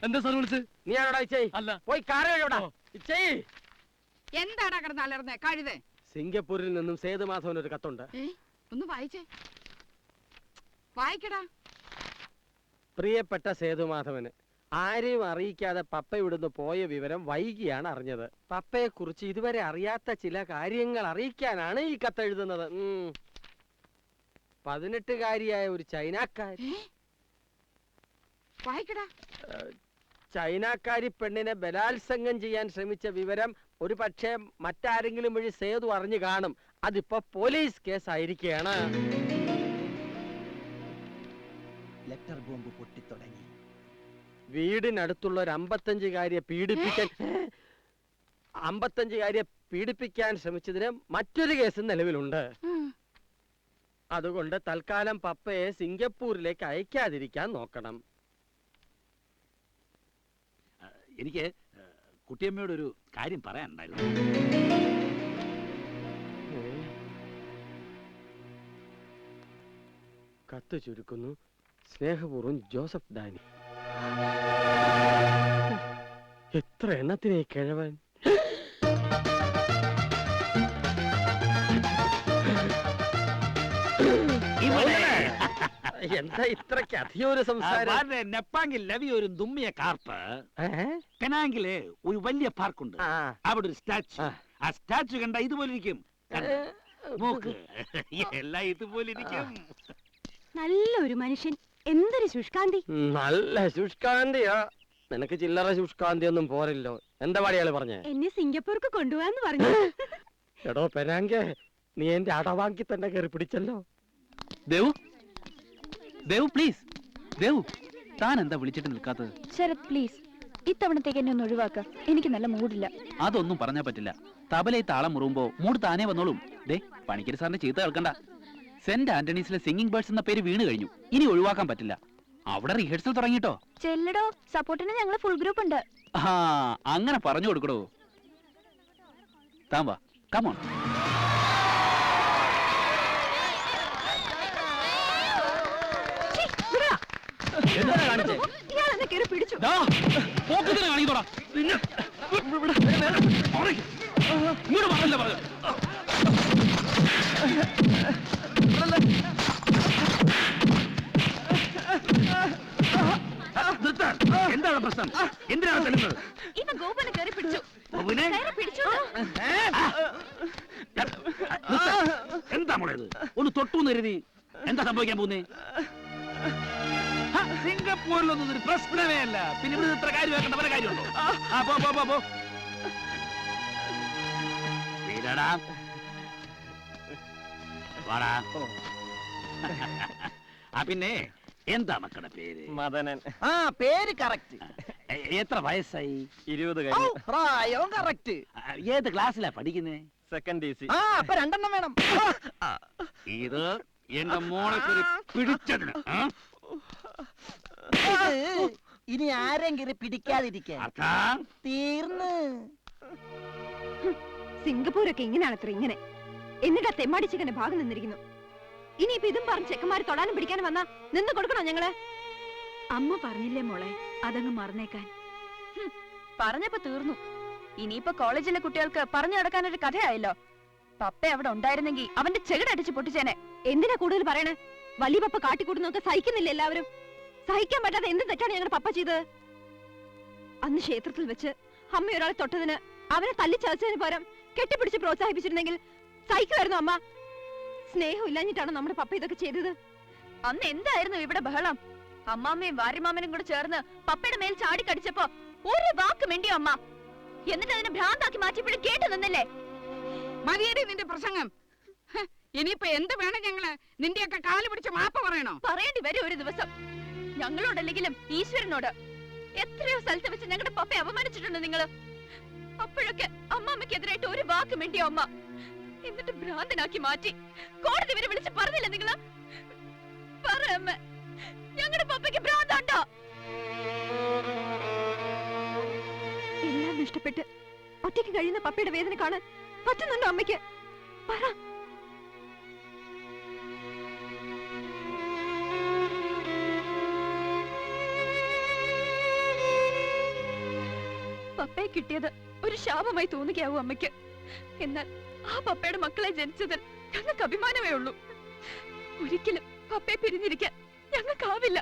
എന്താ സാർ വിളിച്ച്? നീ ആരോടാ ഇച്ചേയ്? അല്ല. പോയി കാറ് എവിടാ ഇച്ചേയ്? എന്താടാ കിടന്ന് അലർന്നേ കഴുതേ? സിംഗപ്പൂരിൽ നിന്നും സേതുമാധവൻ ഒരു കത്തുണ്ട്. ഒന്ന് വായിച്ചേ, വായിക്കടാ. പ്രിയപ്പെട്ട സേതുമാധവന്, ആരെയും അറിയിക്കാതെ പപ്പ ഇവിടുന്ന് പോയ വിവരം വൈകിയാണ് അറിഞ്ഞത്. പപ്പയെ കുറിച്ച് ഇതുവരെ അറിയാത്ത ചില കാര്യങ്ങൾ അറിയിക്കാനാണ് ഈ കത്തെഴുതുന്നത്. 18-കാരിയായ ഒരു ചൈനക്കാരി, വായിക്കടാ. ചൈനക്കാരി പെണ്ണിനെ ബലാത്സംഗം ചെയ്യാൻ ശ്രമിച്ച വിവരം ഒരു പക്ഷേ മറ്റാരെങ്കിലും വഴി സേതു അറിഞ്ഞു കാണും. അതിപ്പോ പോലീസ് കേസായിരിക്കുകയാണ്. ലെറ്റർ ബോംബ് പൊട്ടിത്തുടങ്ങി. വീടിനടുത്തുള്ള ഒരു 55-കാരിയെ പീഡിപ്പിക്കാൻ ശ്രമിച്ചതിന് മറ്റൊരു കേസ് നിലവിലുണ്ട്. അതുകൊണ്ട് തൽക്കാലം പപ്പയെ സിംഗപ്പൂരിലേക്ക് അയക്കാതിരിക്കാൻ നോക്കണം. എനിക്ക് കുട്ടിയമ്മയോട് ഒരു കാര്യം പറയാനുണ്ടായിരുന്നു. കത്ത് ചുരുക്കുന്നു. സ്നേഹപൂർവ്വം ജോസഫ് ഡാനി. എത്ര എണ്ണത്തിനെ കിഴവൻ. എന്താ ഇത്രക്ക് അധികം ഒരു സംസാരം? നെപ്പാങ്കിൽ ലവി ഒരു ദുമ്മിയ കാർപ്പ്. പെനാങ്കില് ഒരു വലിയ പാർക്കുണ്ട്. അവിടെ ഒരു സ്റ്റാച്ചു. ആ സ്റ്റാച്ചു കണ്ട ഇതുപോലെ ഇരിക്കും. നോക്ക്, എല്ലാം ഇതുപോലെ ഇരിക്കും. നല്ലൊരു മനുഷ്യൻ, എന്തൊരു ശുഷ്കാന്തി. നല്ല ശുഷ്കാന്തിയാ. നിനക്ക് ചില്ലറ ശുഷ്കാന്തി ഒന്നും പോരല്ലോ. എന്താ പാടിയാള് പറഞ്ഞേ? എന്നെ സിംഗപ്പൂർക്ക് കൊണ്ടുപോകാന്ന് പറഞ്ഞു. എടോ പെനാങ്കെ, നീ എന്റെ അടവാക്കി തന്നെ കയറി പിടിച്ചല്ലോ. ദേവു, ദേവു പ്ലീസ്. ദേവു, താൻ എന്താ വിളിച്ചിട്ട് നിൽക്കാത്തത്? ശരത് പ്ലീസ്, ഇത്തവണത്തേക്ക് എന്നെ ഒന്ന് ഒഴിവാക്ക. എനിക്ക് നല്ല മൂഡില്ല. അതൊന്നും പറഞ്ഞാ പറ്റില്ല. തബലയിൽ താളം മുറുമ്പോ മൂഡ് താനേ വന്നോളും. ദേ, പണിക്കര് സാറിന്റെ ചീത്ത കേൾക്കണ്ട. സെന്റ് ആന്റണീസിലെ സിംഗിങ് ബേർഡ്സ് എന്ന പേര് വീണ് കഴിഞ്ഞു. ഇനി ഒഴിവാക്കാൻ പറ്റില്ല. അവിടെ റിഹേഴ്സൽ തുടങ്ങിട്ടോ. ചെല്ലടോ, സപ്പോർട്ടിന് ഞങ്ങൾ ഫുൾ ഗ്രൂപ്പ് ഉണ്ട്. ആ, അങ്ങനെ പറഞ്ഞു കൊടുക്കടോ. താൻ വാ, കമോൺ. എന്താണ് പ്രശ്നം? എന്തിനാണ് തല്ലുന്നത്? എന്താ മോളേത്? ഒന്ന് തൊട്ടൂന്ന് കരുതി. എന്താ സംഭവിക്കാൻ പോകുന്നേ? സിംഗപ്പൂരിലൊന്നും ഒരു പ്രശ്നമേ അല്ല. പിന്നെ ഇവിടെ ഇത്ര കാര്യമാക്കേണ്ട പല കാര്യമുണ്ടോ? പോ. വീരടാ, വാടാ. പിന്നെ എന്താ മക്കളുടെ പേര്? മദനൻ. ആ, പേര് കറക്റ്റ്. എത്ര വയസ്സായി? 20 കഴിഞ്ഞു. പ്രായവും കറക്റ്റ്. ഏത് ക്ലാസ്സിലാ പഠിക്കുന്നേ? Second DC. ആ, അപ്പൊ 2 എണ്ണം വേണം. ഇത് എന്റെ മോളെ പിടിച്ചതിന് ഇനി ആരെങ്കിലും പിടിക്കാതിരിക്കാൻ തീർന്ന്. സിംഗപ്പൂരൊക്കെ ഇങ്ങനെയാണത്ര ഇങ്ങനെ. എന്നിട്ടാ തെമ്മാടി ചിക്കന്റെ ഭാഗം നിന്നിരിക്കുന്നു. ഇനിയിപ്പൊ ഇതും പറഞ്ഞ് ചെക്കന്മാര് തൊടാനും പിടിക്കാനും വന്നാ നിന്ന് കൊടുക്കണോ ഞങ്ങള്? അമ്മ പറഞ്ഞില്ലേ മോളെ, അതങ്ങ് മറന്നേക്കാൻ. പറഞ്ഞപ്പോ തീർന്നു. ഇനിയിപ്പോ കോളേജിലെ കുട്ടികൾക്ക് പറഞ്ഞു നടക്കാനൊരു കഥയായല്ലോ. പപ്പ അവിടെ ഉണ്ടായിരുന്നെങ്കിൽ അവന്റെ ചെകിടടിച്ച് പൊട്ടിച്ചേനെ. എന്തിനാ കൂടുതൽ പറയണേ? വലിയ പപ്പ കാട്ടിക്കൂടുന്നൊക്കെ സഹിക്കുന്നില്ല എല്ലാവരും. സഹിക്കാൻ പറ്റാതെ എന്ത് തെറ്റാണ് ഞങ്ങളുടെ പപ്പ ചെയ്തത്? അന്ന് ക്ഷേത്രത്തിൽ വെച്ച് അമ്മ ഒരാളെ തൊട്ടതിന് അവനെ തല്ലിച്ചതച്ചതിന് പകരം കെട്ടിപ്പിടിച്ച് പ്രോത്സാഹിപ്പിച്ചിരുന്നെങ്കിൽ സഹിക്കുമായിരുന്നു അമ്മ. സ്നേഹം ഇല്ലാഞ്ഞിട്ടാണ് നമ്മുടെ പപ്പ ഇതൊക്കെ ചെയ്തത്. അന്ന് എന്തായിരുന്നു ഇവിടെ ബഹളം? അമ്മാമ്മയും വാര്യമാമനും കൂടെ ചേർന്ന് പപ്പയുടെ മേൽ ചാടിക്കടിച്ചപ്പോ ഒരു വാക്ക് മിണ്ടിയോ അമ്മ? എന്നിട്ട് അതിനെ ഭ്രാന്താക്കി മാറ്റിയപ്പോഴും കേട്ടു നിന്നല്ലേ? മതിയടി നിന്റെ പ്രസംഗം. ഇനിയിപ്പോ എന്ത് വേണം? ഞങ്ങള് നിന്റെയൊക്കെ കാല് പിടിച്ച് മാപ്പ് പറയണോ? പറയേണ്ടി വരും ഒരു ദിവസം. ഞങ്ങളോടല്ലെങ്കിലും ഈശ്വരനോട്. എത്രയോ സ്ഥലത്ത് വെച്ച് ഞങ്ങളുടെ പപ്പയെ അപമാനിച്ചിട്ടുണ്ട് നിങ്ങള്. അപ്പോഴൊക്കെ അമ്മാമ്മക്കെതിരായിട്ട് ഒരു വാക്ക് മിണ്ടിയോ അമ്മ? എന്നിട്ട് ഭ്രാന്തനാക്കി മാറ്റി കോടതി വരെ വിളിച്ച് പറഞ്ഞില്ല നിങ്ങള്? പറ അമ്മ, ഞങ്ങളുടെ പപ്പയ്ക്ക് ഭ്രാന്തുണ്ടോ? എല്ലാം നഷ്ടപ്പെട്ട് ഒറ്റയ്ക്ക് കഴിയുന്ന പപ്പയുടെ വേദന കാണാൻ പറ്റുന്നുണ്ടോ അമ്മയ്ക്ക്? പറ. പപ്പയെ കിട്ടിയത് ഒരു ശാപമായി തോന്നുകയാവും അമ്മയ്ക്ക്. എന്നാൽ ആ പപ്പയുടെ മക്കളെ ജനിച്ചതിൽ ഞങ്ങൾക്ക് അഭിമാനമേ ഉള്ളൂ. ഒരിക്കലും പപ്പയെ പിരിഞ്ഞിരിക്കാൻ ഞങ്ങൾക്കാവില്ല.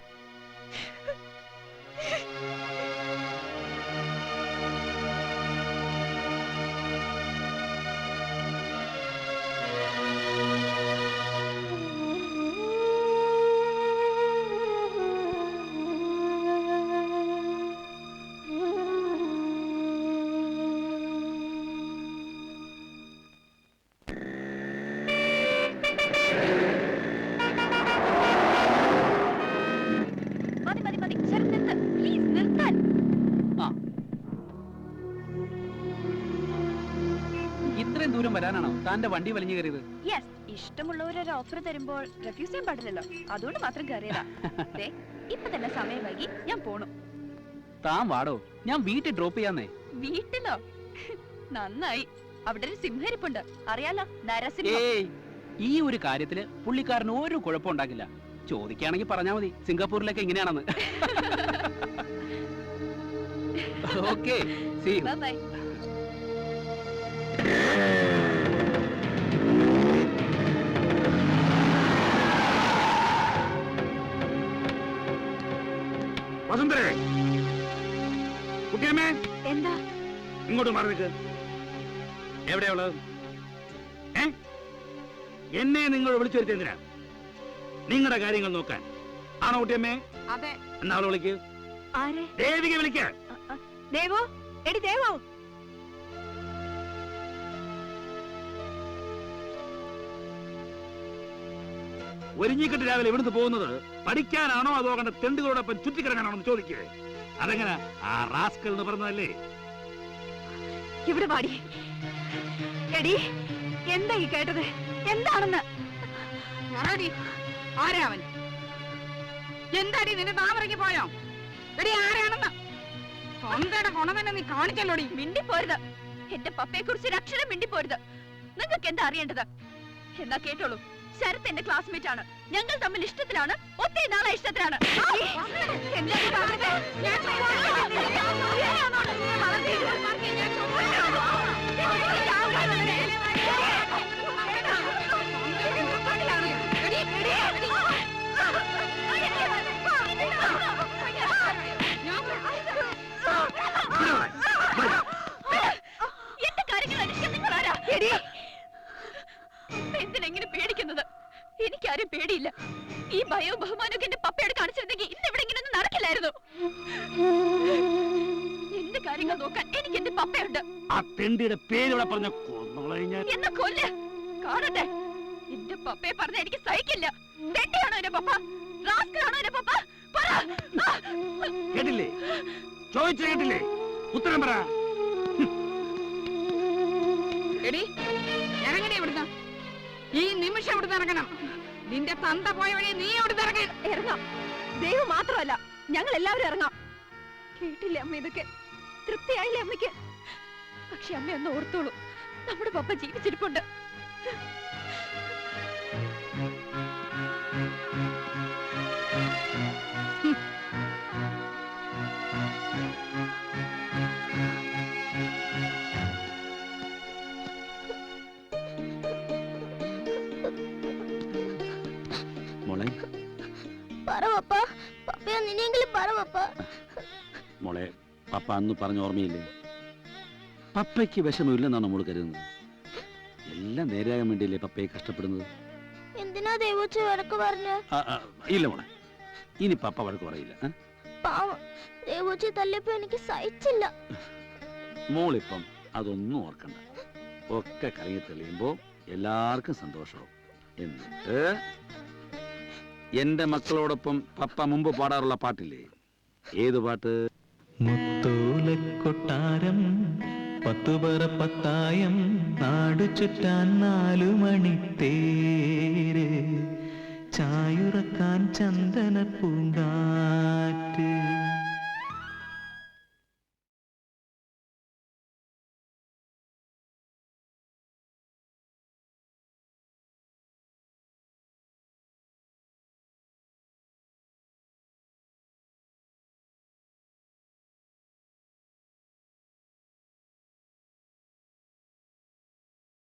ഇത്രയും ദൂരം വരാനാണോ താന്റെ വണ്ടി വലിഞ്ഞു കയറിയത്? യെസ്, ഇഷ്ടമുള്ളവർ ഒരു ഓഫർ തരുമ്പോൾ റെഫ്യൂസ് ചെയ്യാൻ പാടില്ലല്ലോ. അതുകൊണ്ട് മാത്രം കയറിയതാ. ഇപ്പൊ തന്നെ സമയം വൈകി, ഞാൻ പോണു. താൻ വാടോ, ഞാൻ വീട്ടിൽ ഡ്രോപ്പ് ചെയ്യാന്നേ. വീട്ടിലോ? നന്നായി. അവിടെ ഒരു സിംഹരിപ്പുണ്ട്, അറിയാലോ, നരസിംഹം. ഏയ്, ഈ ഒരു കാര്യത്തില് പുള്ളിക്കാരന് ഒരു കുഴപ്പം ഉണ്ടാക്കില്ല. ചോദിക്കുകയാണെങ്കിൽ പറഞ്ഞാ മതി സിംഗപ്പൂരിലൊക്കെ എങ്ങനെയാണെന്ന്. Okay, see you. Bye bye. വസുന്ധരേ, കുട്ടിയമ്മേ, എന്താ? ഇങ്ങോട്ട് മാറി നിൽക്ക്. എവിടെയുള്ളത്? എന്നെ നിങ്ങൾ വിളിച്ചു വരുത്തി എന്തിനാ? നിങ്ങളുടെ കാര്യങ്ങൾ നോക്കാൻ ആണോ കുട്ടിയമ്മേ? അതെ. എന്നാ അവളെ വിളിക്ക്. ആരെ? ദേവിക വിളിക്ക. ദേവോ, എടി ദേവോ. ഒരുങ്ങിക്കെട്ട് രാവിലെ ഇവിടുന്ന് പോകുന്നത് പഠിക്കാനാണോ അതോ കണ്ട തെണ്ടുകളോടൊപ്പം ചുറ്റിക്കിറങ്ങാനാണോ എന്ന് ചോദിക്കേ. അതെങ്ങനെ ആ റാസ്കൽ എന്ന് പറഞ്ഞതല്ലേ? ഇവിടെ പാടി. എടി, എന്താ ഈ കേട്ടത്? എന്താണെന്ന് ആരാവൻ? എന്താടി നിന്റെ താമരയ്ക്ക് പോയോ? എടി ആരാണെന്ന് സ്വന്തയുടെ കൊണ തന്നെ നീ കാണിച്ചല്ലോടി. മിണ്ടിപ്പോരുത്. എന്റെ പപ്പയെ കുറിച്ച് ഒരു അക്ഷരം മിണ്ടിപ്പോരുത്. നിങ്ങൾക്ക് എന്താ അറിയേണ്ടത്? എന്നാ കേട്ടോളൂ. ശരത് എന്റെ ക്ലാസ്മേറ്റ് ആണ്. ഞങ്ങൾ തമ്മിൽ ഇഷ്ടത്തിലാണ്. ഒത്തിരി നാളെ ഇഷ്ടത്തിലാണ്. എന്റെ കാര്യങ്ങൾ അന്വേഷിക്കാൻ നിങ്ങൾ ആരാ? എന്തിനെങ്ങനെ പേടിക്കുന്നത്? എനിക്കാരും പേടിയില്ല. ഈ ഭയവും ബഹുമാനവും എന്റെ പപ്പയോട് കാണിച്ചിരുന്നെങ്കിൽ ഇന്ന് ഇവിടെ ഇങ്ങനെ ഒന്നും നടക്കില്ലായിരുന്നു. എന്റെ കാര്യങ്ങൾ നോക്കാൻ എനിക്ക് എന്റെ പപ്പയുണ്ട്. ആ തെണ്ടിയുടെ പേര് പറഞ്ഞ എന്നെ കൊല്ല്, കാണട്ടെ. എന്റെ പപ്പയെ പറഞ്ഞ എനിക്ക് സഹിക്കില്ല. തെണ്ടിയാണോ എന്റെ പപ്പ? റാസ്കലാണോ എന്റെ പപ്പ? പറ. കേട്ടില്ലേ? ചോദിച്ചു കേട്ടില്ലേ? ഉത്തരം പറ. എടി ഇറങ്ങണേ ഇവിടുന്ന്. ഈ നിമിഷം ഇവിടുന്ന് ഇറങ്ങണം. നിന്റെ തന്ത പോയ വഴി നീ ഇവിടുന്ന് ഇറങ്ങി. ഇറങ്ങാം. ദൈവം മാത്രമല്ല, ഞങ്ങൾ എല്ലാവരും ഇറങ്ങാം. കേട്ടില്ലേ അമ്മ ഇതൊക്കെ? തൃപ്തിയായില്ലേ അമ്മയ്ക്ക്? പക്ഷെ അമ്മ ഒന്ന് ഓർത്തോളൂ, നമ്മുടെ പപ്പ ജീവിച്ചിരിപ്പുണ്ട്. മോളെ, മോളെ, പപ്പ അന്ന് പറഞ്ഞ ഓർമ്മയില്ലേ? പപ്പയ്ക്ക് വിഷമമില്ലെന്നാണ് നമ്മൾ കരുതുന്നത്. എല്ലാം നേരെയാകാൻ വേണ്ടിയല്ലേ പപ്പയെ കഷ്ടപ്പെടുന്നത്. എന്തിനാ ദേവൂച്ചി വഴക്ക് പറഞ്ഞ? ഇല്ല മോളെ, ഇനി പപ്പ വഴക്ക് പറയില്ല. പാവം, ദേവൂച്ചി തല്ലിയപ്പോ എനിക്ക് സഹിച്ചില്ല. മോളിപ്പം അതൊന്നും ഓർക്കണ്ട. ഒക്കെ കറങ്ങി തെളിയുമ്പോ എല്ലാവർക്കും സന്തോഷവും. എന്നിട്ട് എന്റെ മക്കളോടൊപ്പം പപ്പ മുമ്പ് പാടാറുള്ള പാട്ടില്ലേ? ഏത് പാട്ട്? മുത്തോലക്കൊട്ടാരം പത്തുപറ പത്തായം നാടു ചുറ്റാൻ 4 മണിത്തേര് ചായുറക്കാൻ ചന്ദന പൂങ്കാറ്റ്.